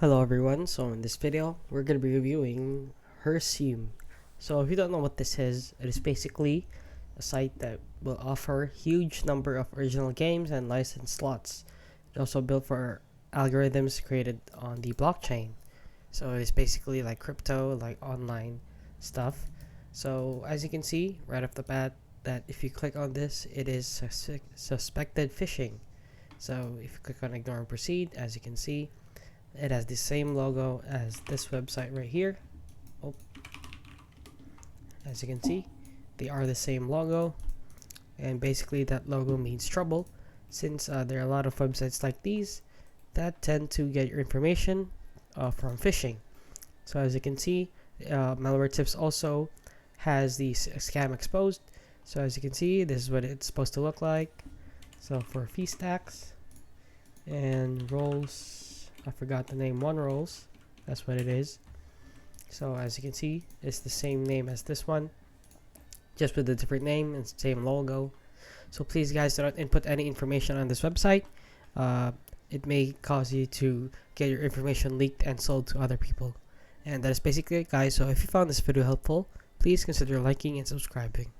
Hello everyone, so in this video we're going to be reviewing Hurseme. So if you don't know what this is, it is basically a site that will offer huge number of original games and licensed slots. It's also built for algorithms created on the blockchain. So it's basically like crypto, like online stuff. So as you can see right off the bat, that if you click on this, it is suspected phishing. So if you click on ignore and proceed, as you can see, it has the same logo as this website right here. Oh, as you can see, they are the same logo, and basically that logo means trouble, since there are a lot of websites like these that tend to get your information from phishing. So as you can see, malware tips also has the scam exposed. So as you can see, this is what it's supposed to look like. So for fee stacks and roles, I forgot the name, one rolls, that's what it is. So as you can see, it's the same name as this one, just with a different name and same logo. So please guys, do not input any information on this website. It may cause you to get your information leaked and sold to other people. And that is basically it guys. So if you found this video helpful, please consider liking and subscribing.